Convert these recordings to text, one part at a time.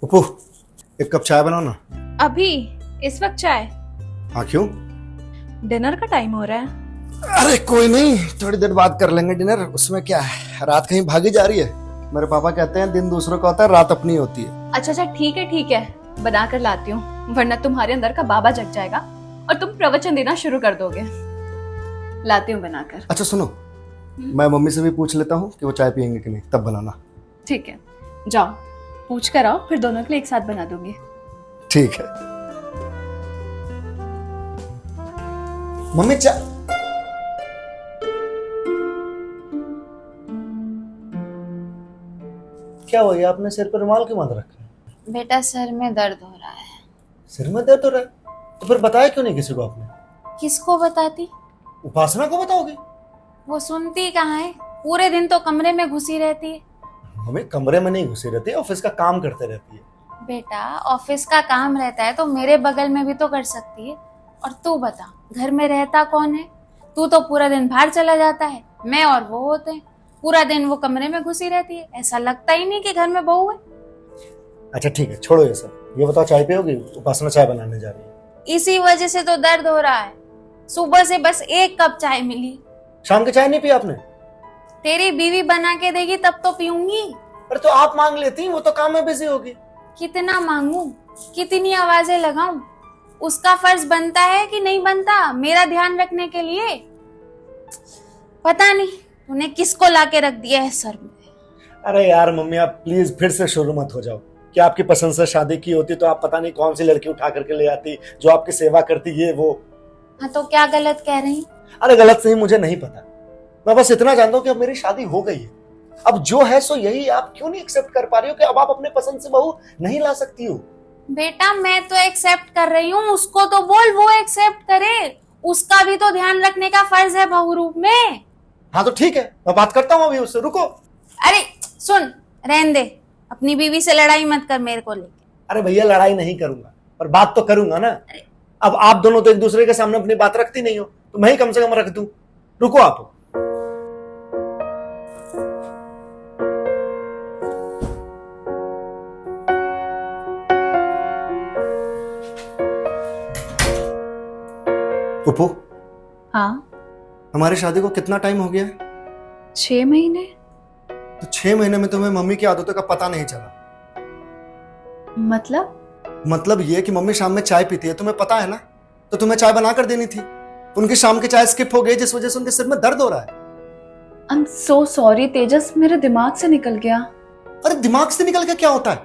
उपू, एक कप चाय बनाओ ना। अभी इस वक्त चाय? हाँ क्यों? डिनर का टाइम हो रहा है। अरे कोई नहीं, थोड़ी देर बाद कर लेंगे डिनर, उसमें क्या है। रात कहीं भागी जा रही है। मेरे पापा कहते हैं दिन दूसरों का होता है, रात अपनी होती है। अच्छा अच्छा ठीक है, बना कर लाती हूँ, वरना तुम्हारे अंदर का बाबा जग जाएगा और तुम प्रवचन देना शुरू कर दोगे। लाती हूँ बनाकर। अच्छा सुनो, मैं मम्मी से भी पूछ लेता हूँ कि वो चाय पियेंगे कि नहीं, तब बनाना। ठीक है, जाओ पूछ कर आओ, फिर दोनों के लिए एक साथ बना दूंगी। ठीक है। मम्मी चाय। क्या हुआ, ये आपने सिर पर रुमाल क्यों बांध रखा है? बेटा सर में दर्द हो रहा है। सिर में दर्द हो रहा है? तो फिर बताया क्यों नहीं किसी को आपने? किसको बताती? उपासना को बताओगे? वो सुनती कहाँ है, पूरे दिन तो कमरे में घुसी रहती है। मम्मी कमरे में नहीं घुसी रहती, ऑफिस का काम करते रहती है। बेटा ऑफिस का काम रहता है तो मेरे बगल में भी तो कर सकती है। और तू बता, घर में रहता कौन है? तू तो पूरा दिन बाहर चला जाता है, मैं और वो होते हैं, पूरा दिन वो कमरे में घुसी रहती है। ऐसा लगता ही नहीं कि घर में बहू है। अच्छा ठीक है, छोड़ो ये सब। ये बताओ चाय पियोगी? उपासना चाय बनाने जा रही है। इसी वजह से तो दर्द हो रहा है। सुबह से बस एक कप चाय मिली। शाम की चाय नहीं पी आपने? तेरी बीवी बना के देगी तब तो पीऊंगी। अरे तो आप मांग लेती, वो तो काम में बिजी होगी। कितना मांगू, कितनी आवाजें लगाऊं? उसका फर्ज बनता है कि नहीं बनता मेरा ध्यान रखने के लिए? पता नहीं तूने किसको लाके रख दिया है सर में। अरे यार मम्मी, आप प्लीज फिर से शुरू मत हो जाओ। कि आपकी पसंद से शादी की होती तो आप पता नहीं कौन सी लड़की उठा करके ले आती जो आपकी सेवा करती, ये वो। हाँ तो क्या गलत कह रही? अरे गलत सही मुझे नहीं पता, मैं बस इतना जानता हूँ कि अब मेरी शादी हो गई है। अब जो है सो यही। आप क्यों नहीं एक्सेप्ट कर पा रही हो कि अब आप अपने पसंद से बहू नहीं ला सकती हो? बेटा मैं तो एक्सेप्ट कर रही हूँ, उसको तो बोल वो एक्सेप्ट करे। उसका भी तो ध्यान रखने का फर्ज है बहू रूप में। हाँ तो ठीक है, मैं बात करता हूँ अभी उससे, रुको। अरे सुन, रहने दे, अपनी बीवी से लड़ाई मत कर मेरे को लेके। अरे भैया लड़ाई नहीं करूंगा, पर बात तो करूंगा ना। अब आप दोनों तो एक दूसरे के सामने अपनी बात रखती नहीं हो, तो मैं ही कम से कम रख दूं। रुको आप। उपू, हाँ, हमारी शादी को कितना टाइम हो गया है? 6 महीने। तो 6 महीने में तुम्हें मम्मी की आदतों का पता नहीं चला? मतलब ये कि मम्मी शाम में चाय पीती है, तुम्हें पता है ना? तो तुम्हें चाय बना कर देनी थी। उनकी शाम की चाय स्किप हो गई, जिस वजह से उनके सिर में दर्द हो रहा है। आई एम सो सॉरी तेजस, मेरे दिमाग से निकल गया। अरे दिमाग से निकल के क्या होता है?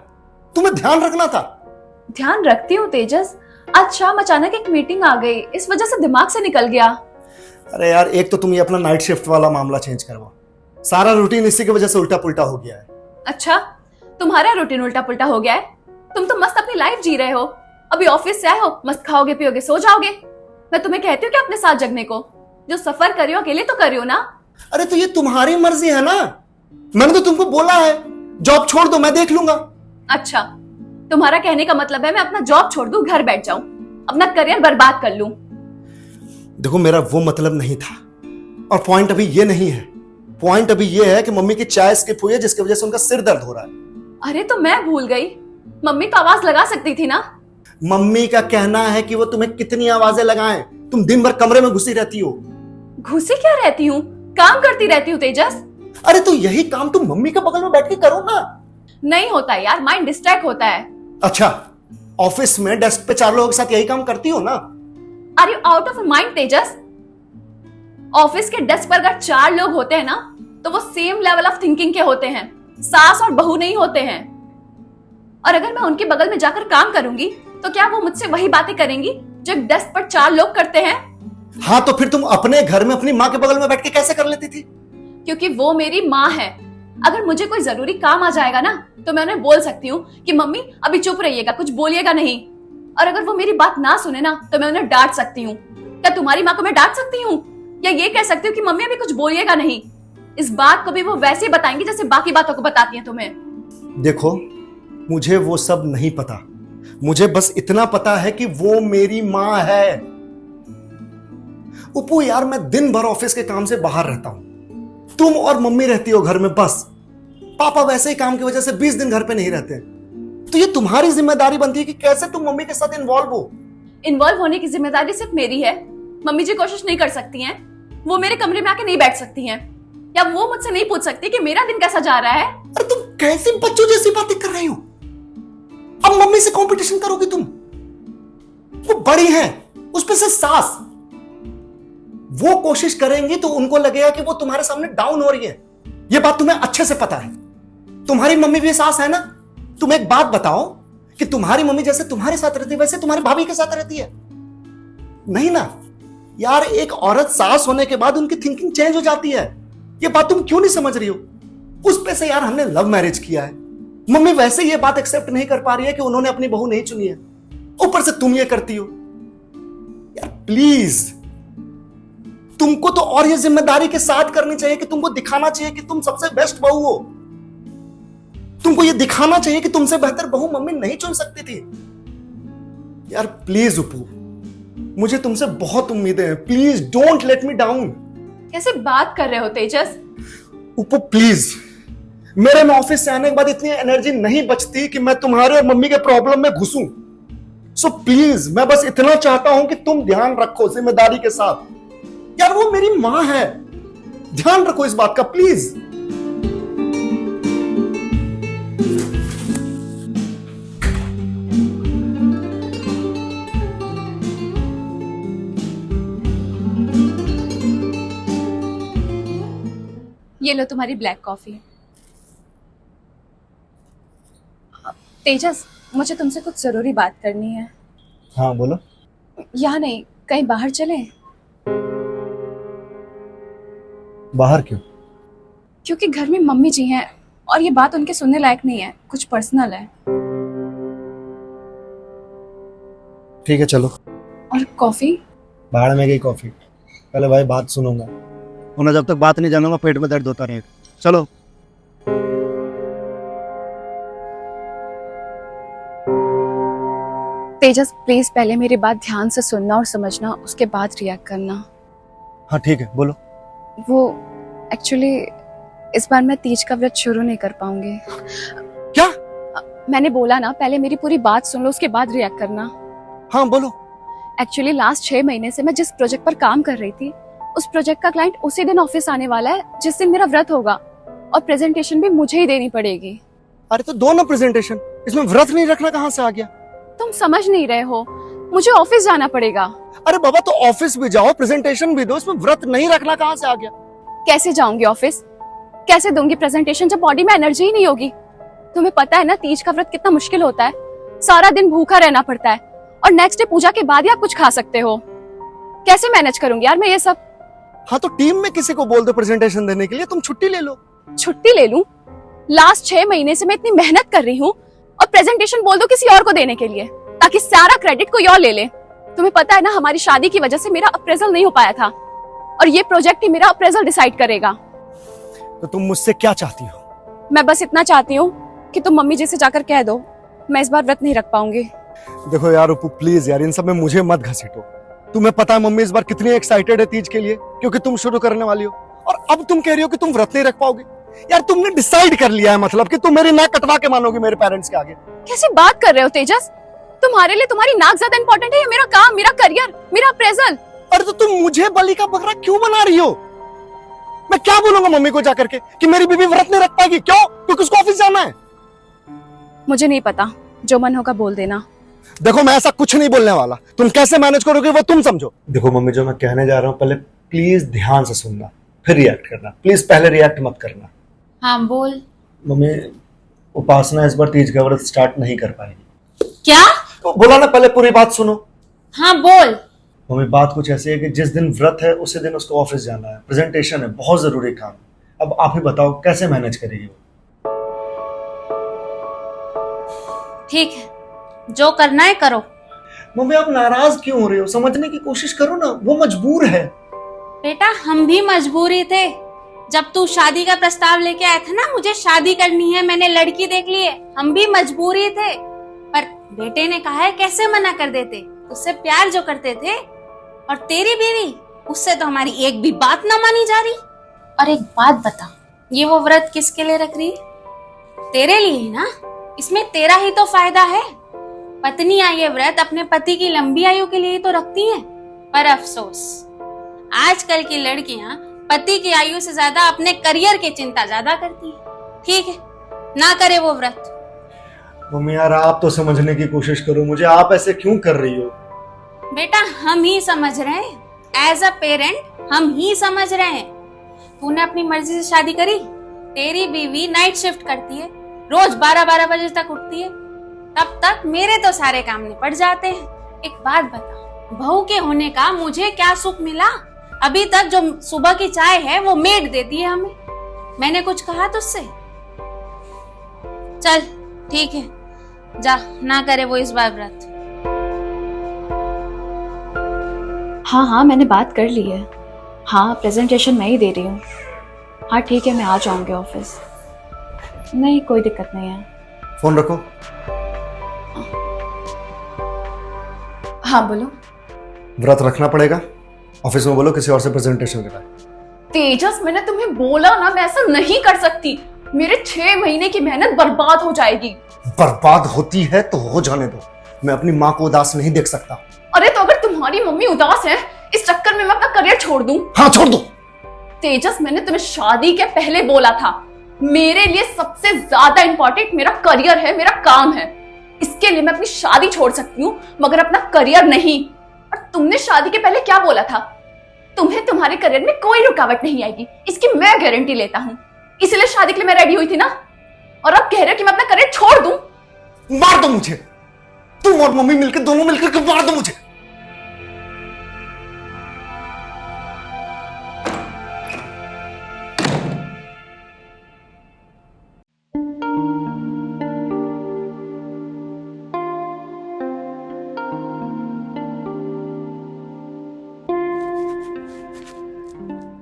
तुम्हें ध्यान रखना था। ध्यान रखती हूँ तेजस, आज शाम अचानक एक मीटिंग आ गई, इस वजह से दिमाग से निकल गया। अरे यार, एक तो तुम ये अपना नाइट शिफ्ट वाला मामला चेंज करवाओ। सारा रूटीन इसी की वजह से उल्टा पुल्टा हो गया है। अच्छा, तुम्हारा रूटीन उल्टा पुल्टा हो गया है? तुम तो मस्त अपनी लाइफ जी रहे हो। अभी ऑफिस से आए हो, मस्त खाओगे पियोगे सो जाओगे। मैं तुम्हें कहती हूँ कि अपने साथ जगने को, जो सफर करियो अकेले तो करियो ना। अरे तो ये तुम्हारी मर्जी है ना, मैंने तो तुमको बोला है जॉब छोड़ दो, मैं देख लूंगा। अच्छा, तुम्हारा कहने का मतलब है मैं अपना जॉब छोड़ दूं, घर बैठ जाऊं, अपना करियर बर्बाद कर लूं? देखो मेरा वो मतलब नहीं था, और पॉइंट अभी ये नहीं है। पॉइंट अभी ये है कि मम्मी की चाय स्किप हुई है, जिसकी वजह से उनका सिर दर्द हो रहा है। अरे तो मैं भूल गई, मम्मी तो आवाज लगा सकती थी ना। मम्मी का कहना है कि वो तुम्हें कितनी आवाजें लगाएं, तुम दिन भर कमरे में घुसी रहती हो। घुसी क्या रहती हूँ, काम करती रहती हूँ तेजस। अरे तो यही काम तुम मम्मी के बगल में बैठ के करो ना। नहीं होता यार, माइंड डिस्ट्रैक्ट होता है। अच्छा, ऑफिस में डेस्क पे 4 लोगों के साथ यही काम करती हो ना? Are you out of mind Tejas? Office के डेस्क पर अगर 4 लोग होते हैं ना, तो वो सेम लेवल ऑफ थिंकिंग के होते हैं, सास और बहू नहीं होते हैं। और अगर मैं उनके बगल में जाकर काम करूंगी तो क्या वो मुझसे वही बातें करेंगी जो एक डेस्क पर 4 लोग करते हैं? हाँ तो फिर तुम अपने घर में अपनी माँ के बगल में बैठ के कैसे कर लेती थी? क्योंकि वो मेरी माँ है। अगर मुझे कोई जरूरी काम आ जाएगा ना, तो मैं उन्हें बोल सकती हूँ कि मम्मी अभी चुप रहिएगा, कुछ बोलिएगा नहीं। और अगर वो मेरी बात ना सुने ना, तो मैं उन्हें डांट सकती हूँ। क्या तुम्हारी माँ को मैं डांट सकती हूँ, या ये कह सकती हूँ कि मम्मी अभी कुछ बोलिएगा नहीं? इस बात को भी वो वैसे ही बताएंगी जैसे बाकी बातों को बताती हैं तुम्हें। देखो, मुझे वो सब नहीं पता, मुझे बस इतना पता है कि वो मेरी माँ है। उपू यार, मैं दिन भर ऑफिस के काम से बाहर रहता हूं, तुम और मम्मी रहती हो घर में बस। पापा वैसे ही काम की वजह से 20 दिन घर पे नहीं रहते। तो ये तुम्हारी जिम्मेदारी बनती है कि कैसे तुम मम्मी के साथ इन्वॉल्व हो। इन्वॉल्व होने की जिम्मेदारी सिर्फ मेरी है। मम्मी जी कोशिश नहीं कर सकती हैं, वो मेरे कमरे में आके नहीं बैठ सकती हैं, या वो मुझसे नहीं पूछ सकती कि मेरा दिन कैसा जा रहा है। अरे तुम कैसे बच्चों जैसी बातें कर रही हो? अब मम्मी से कंपटीशन करोगी तुम? वो बड़ी हैं, उस पे से सास, वो कोशिश करेंगी तो उनको लगेगा कि वो तुम्हारे सामने डाउन हो रही है। ये बात तुम्हें अच्छे से पता है। तुम्हारी मम्मी भी सास है ना। तुम एक बात बताओ कि तुम्हारी मम्मी जैसे तुम्हारे साथ रहती है वैसे तुम्हारी भाभी के साथ रहती है? नहीं ना यार। एक औरत सास होने के बाद उनकी थिंकिंग चेंज हो जाती है। ये बात तुम क्यों नहीं समझ रही हो? उस पे से यार हमने लव मैरिज किया है। मम्मी वैसे ये बात एक्सेप्ट नहीं कर पा रही है कि उन्होंने अपनी बहू नहीं चुनी है, ऊपर से तुम ये करती हो। यार प्लीज, तुमको तो और ये जिम्मेदारी के साथ करनी चाहिए कि तुमको दिखाना चाहिए कि तुम सबसे बेस्ट बहू हो। तुमको ये दिखाना चाहिए कि तुमसे बेहतर बहू मम्मी नहीं चुन सकती थी। यार प्लीज उपू, मुझे तुमसे बहुत उम्मीदें हैं। Please don't let me down. कैसे बात कर रहे हो तेजस? उपू प्लीज, मेरे में ऑफिस से आने के बाद इतनी एनर्जी नहीं बचती कि मैं तुम्हारे और मम्मी के प्रॉब्लम में घुसूं। सो प्लीज, मैं बस इतना चाहता हूं कि तुम ध्यान रखो जिम्मेदारी के साथ। यार वो मेरी मां है, ध्यान रखो इस बात का प्लीज। ये लो तुम्हारी ब्लैक कॉफी। तेजस, मुझे तुमसे कुछ जरूरी बात करनी है। हाँ बोलो। यहाँ नहीं, कहीं बाहर चलें? बाहर क्यों? क्योंकि घर में मम्मी जी हैं और ये बात उनके सुनने लायक नहीं है, कुछ पर्सनल है। ठीक है चलो। और कॉफी? बाहर में गई कॉफी। पहले भाई बात सुनूंगा, वरना जब तक बात नहीं जानूंगा पेट में दर्द होता रहेगा। चलो। तेजस प्लीज पहले मेरी बात ध्यान से सुनना और समझना, उसके बाद रिएक्ट करना। हाँ ठीक है बोलो। वो एक्चुअली इस बार मैं तीज का व्रत शुरू नहीं कर पाऊंगी। क्या? मैंने बोला ना, पहले मेरी पूरी बात सुन लो, उसके बाद रिएक्ट करना। हाँ बोलो। एक्चुअली लास्ट 6 महीने से मैं जिस प्रोजेक्ट पर काम कर रही थी, उस प्रोजेक्ट का क्लाइंट उसी दिन ऑफिस आने वाला है जिस दिन मेरा व्रत होगा, और प्रेजेंटेशन भी मुझे ही देनी पड़ेगी। अरे तो दो ना प्रेजेंटेशन, इसमें व्रत नहीं रखना कहाँ से आ गया? तुम समझ नहीं रहे हो, मुझे ऑफिस जाना पड़ेगा। अरे बाबा तो ऑफिस भी जाओ, प्रेजेंटेशन भी दो, इसमें व्रत नहीं रखना कहाँ से आ गया? कैसे जाऊंगी ऑफिस? कैसे दूंगी प्रेजेंटेशन जब बॉडी में एनर्जी ही नहीं होगी? तुम्हें पता है ना तीज का व्रत कितना मुश्किल होता है। सारा दिन भूखा रहना पड़ता है और नेक्स्ट डे पूजा के बाद ही आप कुछ खा सकते हो। कैसे मैनेज करूंगी यार मैं ये सब? हाँ तो टीम में किसी को बोल दो प्रेजेंटेशन देने के लिए, तुम छुट्टी ले लो। छुट्टी ले लूं? लास्ट 6 महीने से मैं इतनी मेहनत कर रही हूँ और प्रेजेंटेशन बोल दो किसी और को देने के लिए, ताकि सारा क्रेडिट कोई और ले ले। तुम्हें पता है ना हमारी शादी की वजह से मेरा अप्रेजल नहीं हो पाया था, और ये प्रोजेक्ट ही मेरा अप्रेजल डिसाइड करेगा। तो तुम मुझसे क्या चाहती हो? मैं बस इतना चाहती हूँ कि तुम मम्मी जी से जाकर कह दो मैं इस बार व्रत नहीं रख पाऊंगी। देखो यार उपू प्लीज यार, इन सब में मुझे मत घसीटो। तुम्हें पता है मम्मी इस बार कितनी एक्साइटेड है तीज के लिए, क्योंकि तुम शुरू करने वाली हो, और अब तुम कह रही हो कि तुम व्रत नहीं रख पाओगे। यार तुमने डिसाइड कर लिया है मतलब कि तुम मेरी नाक कटवा के मानोगी मेरे पेरेंट्स के आगे। कैसी बात कर रहे हो तेजस? तुम्हारे लिए तुम्हारी नाक ज्यादा इंपॉर्टेंट है या मेरा काम, मेरा करियर, मेरा अप्रेजल? अरे तो तुम मुझे बलि का बकरा क्यों बना रही हो? मैं क्या बोलूंगा मम्मी को जाकर के कि मेरी बीवी व्रत नहीं रख पाएगी? क्यों? क्योंकि उसको ऑफिस जाना है। मुझे नहीं पता, जो मन होगा बोल देना। देखो मैं ऐसा कुछ नहीं बोलने वाला, तुम कैसे मैनेज करोगे वो तुम समझो। देखो मम्मी, जो मैं कहने जा रहा हूँ पहले प्लीज ध्यान से सुनना, फिर रिएक्ट करना। प्लीज पहले रिएक्ट मत करना। हाँ बोल। मम्मी, उपासना इस बार तीज का व्रत स्टार्ट नहीं कर पाएगी। क्या? तो बोला ना, पहले पूरी बात सुनो। हाँ बोल। मम्मी बात कुछ ऐसी है कि जिस दिन व्रत है उसी दिन उसको ऑफिस जाना है, प्रेजेंटेशन है, बहुत जरूरी काम। अब आप ही बताओ कैसे मैनेज करेगी वो? ठीक है, जो करना है करो। मम्मी आप नाराज क्यों हो रहे हो? समझने की कोशिश करो ना, वो मजबूर है। बेटा हम भी मजबूर ही थे। जब तू शादी का प्रस्ताव लेके आया था ना, मुझे शादी करनी है, मैंने लड़की देख ली है, हम भी मजबूर ही थे। पर बेटे ने कहा है, कैसे मना कर देते? उससे प्यार जो करते थे, और तेरी बीवी, उससे तो हमारी एक भी बात ना मानी जा रही। और एक बात बता, ये वो व्रत किसके लिए रख रही है? तेरे लिए ही ना? इसमें तेरा ही तो फायदा है। पत्नियां ये व्रत अपने पति की लंबी आयु के लिए तो रखती हैं, पर अफसोस आजकल की लड़कियां पति की आयु से ज्यादा अपने करियर की चिंता ज्यादा करती हैं। ठीक है, ना करे वो व्रत। मम्मी यार, आप तो समझने की कोशिश करो मुझे, आप ऐसे क्यों कर रही हो? बेटा हम ही समझ रहे हैं, एज अ पेरेंट हम ही समझ रहे हैं। तूने अपनी मर्जी से शादी करी, तेरी बीवी नाइट शिफ्ट करती है, रोज 12-12 बजे तक उठती है, तब तक मेरे तो सारे काम निपट जाते हैं। एक बात बता, बहू के होने का मुझे क्या सुख मिला? अभी तक जो सुबह की चाय है वो मेड देती है हमें। मैंने कुछ कहा तुझसे? चल ठीक है, जा, ना करे वो इस बार व्रत। हाँ हाँ, मैंने बात कर ली है। हाँ, प्रेजेंटेशन मैं ही दे रही हूँ। हाँ ठीक है, मैं आ जाऊंगी ऑफिस। नहीं, कोई दिक्कत नहीं है। फोन रखो। हाँ बोलो। व्रत रखना पड़ेगा, ऑफिस में बोलो किसी और से प्रेजेंटेशन कराए। तेजस, मैंने तुम्हें बोला ना, मैं ऐसा नहीं कर सकती। मेरे 6 महीने की मेहनत बर्बाद हो जाएगी। बर्बाद होती है तो हो जाने दो, मैं अपनी माँ को उदास नहीं देख सकता। अरे तो अगर तुम्हारी मम्मी उदास है, इस चक्कर में मैं अपना करियर छोड़ दूं? हाँ छोड़ दो। तेजस, मैंने तुम्हें शादी के पहले बोला था, मेरे लिए सबसे ज्यादा इंपॉर्टेंट मेरा करियर है, मेरा काम है। इसके लिए मैं अपनी शादी छोड़ सकती हूँ, मगर अपना करियर नहीं। और तुमने शादी के पहले क्या बोला था? तुम्हें तुम्हारे करियर में कोई रुकावट नहीं आएगी, इसकी मैं गारंटी लेता हूँ। इसलिए शादी के लिए मैं रेडी हुई थी ना, और अब कह रहे हो कि मैं अपना करियर छोड़ दूं? मार दो मुझे, तुम और मम्मी मिलकर, दोनों मिलकर मार दो मुझे।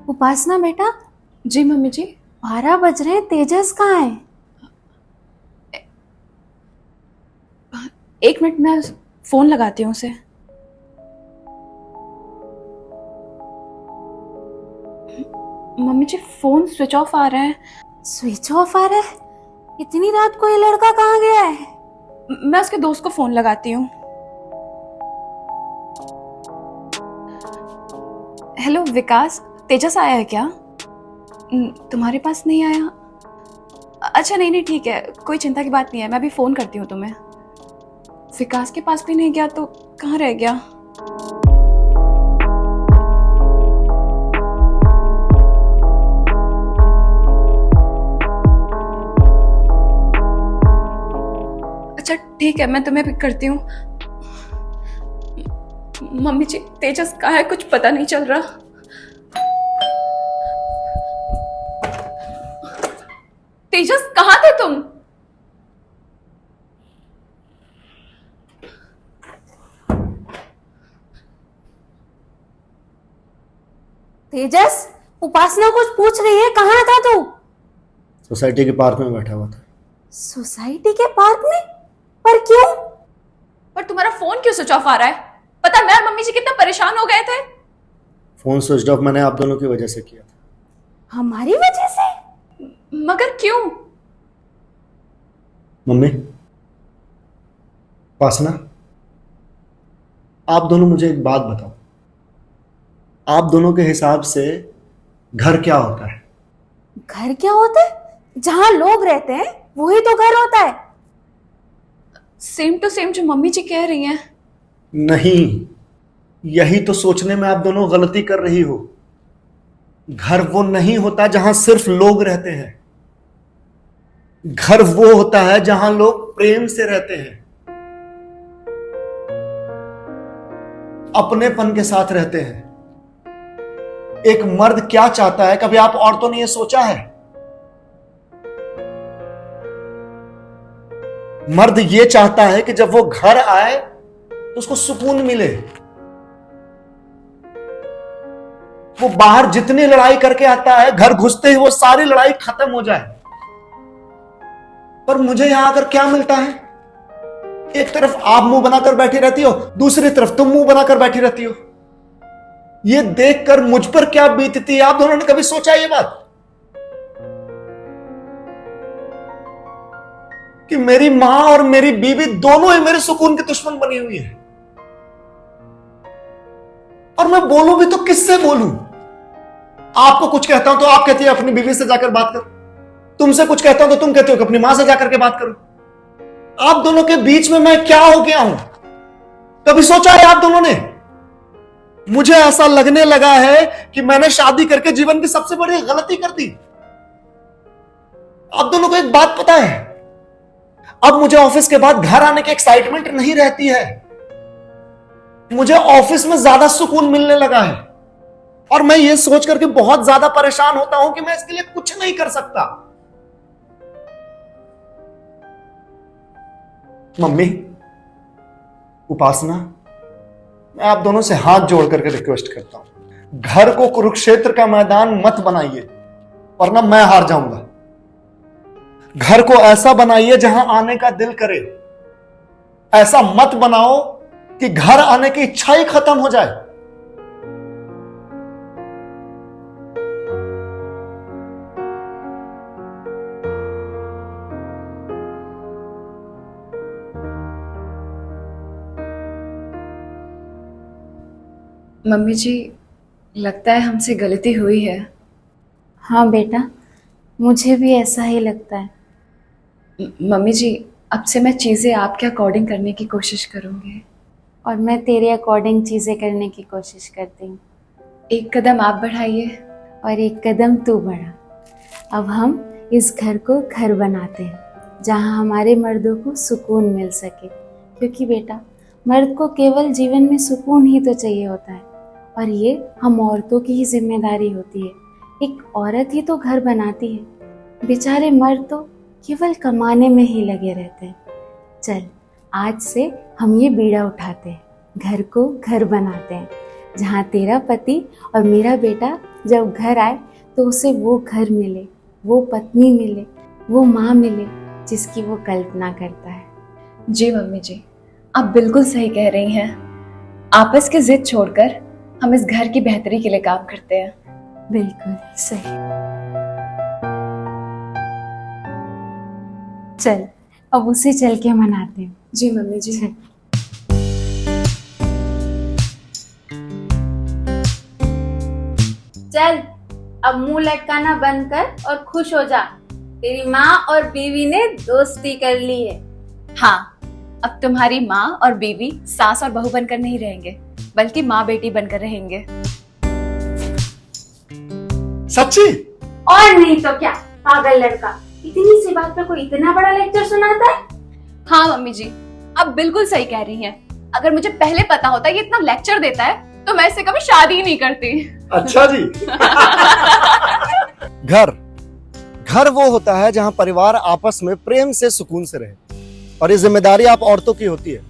उपासना बेटा, जी मम्मी जी। 12 बज रहे हैं, तेजस कहाँ है? एक मिनट, मैं फोन लगाती हूँ उसे। मम्मी जी, फोन स्विच ऑफ आ रहा है। स्विच ऑफ आ रहा है? इतनी रात को ये लड़का कहाँ गया है? मैं उसके दोस्त को फोन लगाती हूँ। हेलो विकास, तेजस आया है क्या? तुम्हारे पास नहीं आया? अच्छा नहीं नहीं, ठीक है, कोई चिंता की बात नहीं है, मैं अभी फोन करती हूँ तुम्हें। विकास के पास भी नहीं गया तो कहाँ रह गया? अच्छा ठीक है, मैं तुम्हें पिक करती हूँ। मम्मी जी, तेजस कहाँ है? कुछ पता नहीं चल रहा। तेजस, कहाँ थे तुम? तेजस, उपासना कुछ पूछ रही है, कहाँ था तू? सोसाइटी के पार्क में बैठा हुआ था। सोसाइटी के पार्क में? पर क्यों? पर तुम्हारा फोन क्यों स्विच ऑफ आ रहा है? पता मैं और मम्मी जी कितना परेशान हो गए थे। फोन स्विच ऑफ मैंने आप दोनों की वजह से किया था। हमारी वजह से? मगर क्यों? मम्मी, उपासना, आप दोनों मुझे एक बात बताओ, आप दोनों के हिसाब से घर क्या होता है? घर क्या होता है? जहां लोग रहते हैं वही तो घर होता है। सेम टू सेम जो मम्मी जी कह रही हैं। नहीं, यही तो सोचने में आप दोनों गलती कर रही हो। घर वो नहीं होता जहां सिर्फ लोग रहते हैं। घर वो होता है जहां लोग प्रेम से रहते हैं, अपनेपन के साथ रहते हैं। एक मर्द क्या चाहता है, कभी आप औरतों ने यह सोचा है? मर्द यह चाहता है कि जब वो घर आए तो उसको सुकून मिले। वो बाहर जितनी लड़ाई करके आता है, घर घुसते ही वो सारी लड़ाई खत्म हो जाए। पर मुझे यहां आकर क्या मिलता है? एक तरफ आप मुंह बनाकर बैठी रहती हो, दूसरी तरफ तुम मुंह बनाकर बैठी रहती हो। ये देखकर मुझ पर क्या बीतती है, आप दोनों ने कभी सोचा ये बात? कि मेरी मां और मेरी बीवी दोनों ही मेरे सुकून की दुश्मन बनी हुई है। और मैं बोलूं भी तो किससे बोलूं? आपको कुछ कहता हूं तो आप कहती है अपनी बीवी से जाकर बात करो, तुमसे कुछ कहता हूं तो तुम कहते हो कि अपनी मां से जाकर के बात करो। आप दोनों के बीच में मैं क्या हो गया हूं? कभी सोचा है आप दोनों ने? मुझे ऐसा लगने लगा है कि मैंने शादी करके जीवन की सबसे बड़ी गलती कर दी। आप दोनों को एक बात पता है, अब मुझे ऑफिस के बाद घर आने की एक्साइटमेंट नहीं रहती है। मुझे ऑफिस में ज्यादा सुकून मिलने लगा है और मैं ये सोच करके बहुत ज्यादा परेशान होता हूं कि मैं इसके लिए कुछ नहीं कर सकता। मम्मी, उपासना, मैं आप दोनों से हाथ जोड़ करके रिक्वेस्ट करता हूं, घर को कुरुक्षेत्र का मैदान मत बनाइए वरना मैं हार जाऊंगा। घर को ऐसा बनाइए जहां आने का दिल करे। ऐसा मत बनाओ कि घर आने की इच्छा ही खत्म हो जाए। मम्मी जी, लगता है हमसे गलती हुई है। हाँ बेटा, मुझे भी ऐसा ही लगता है। मम्मी जी, अब से मैं चीज़ें आपके अकॉर्डिंग करने की कोशिश करूँगी। और मैं तेरे अकॉर्डिंग चीज़ें करने की कोशिश करती हूँ। एक कदम आप बढ़ाइए और एक कदम तू बढ़ा। अब हम इस घर को घर बनाते हैं जहाँ हमारे मर्दों को सुकून मिल सके, क्योंकि बेटा मर्द को केवल जीवन में सुकून ही तो चाहिए होता है और ये हम औरतों की ही जिम्मेदारी होती है। एक औरत ही तो घर बनाती है। बेचारे मर्द तो केवल कमाने में ही लगे रहते हैं। चल, आज से हम ये बीड़ा उठाते हैं, घर को घर बनाते हैं जहाँ तेरा पति और मेरा बेटा जब घर आए तो उसे वो घर मिले, वो पत्नी मिले, वो माँ मिले जिसकी वो कल्पना करता है। जी मम्मी जी, आप बिल्कुल सही कह रही हैं। आपस की जिद छोड़कर हम इस घर की बेहतरी के लिए काम करते हैं। बिल्कुल सही। चल, अब उसे चल के मनाते हैं। जी मम्मी जी। चल। चल, अब मुंह लटकाना बंद कर और खुश हो जा। तेरी माँ और बीवी ने दोस्ती कर ली है। हाँ, अब तुम्हारी माँ और बीवी सास और बहू बनकर नहीं रहेंगे, बल्कि माँ बेटी बनकर रहेंगे। सच्ची? और नहीं तो क्या, पागल लड़का, इतनी सी बात पे कोई इतना बड़ा लेक्चर सुनाता है। हाँ मम्मी जी, आप बिल्कुल सही कह रही हैं। अगर मुझे पहले पता होता ये इतना लेक्चर देता है तो मैं इससे कभी शादी ही नहीं करती। अच्छा जी। घर घर वो होता है जहां परिवार आपस में प्रेम से सुकून से रहे, और ये जिम्मेदारी आप औरतों की होती है,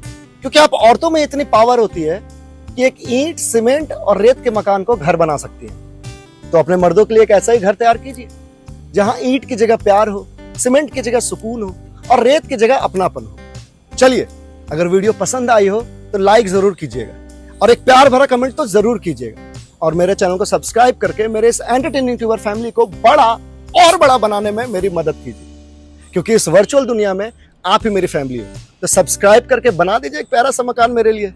क्योंकि आप औरतों में इतनी पावर होती है कि एक ईंट, सीमेंट और रेत के मकान को घर बना सकती है। तो अपने मर्दों के लिए एक ऐसा ही घर तैयार कीजिए जहां ईंट की जगह प्यार हो, सीमेंट की जगह सुकून हो और रेत की जगह अपनापन हो। चलिए, अगर वीडियो पसंद आई हो तो लाइक जरूर कीजिएगा और एक प्यार भरा कमेंट तो जरूर कीजिएगा, और मेरे चैनल को सब्सक्राइब करके मेरे इस एंटरटेनिंग यूट्यूबर फैमिली को बड़ा और बड़ा बनाने में मेरी मदद कीजिए, क्योंकि इस वर्चुअल दुनिया में आप ही मेरी फैमिली हो। तो सब्सक्राइब करके बना दीजिए एक प्यारा सा मकान मेरे लिए।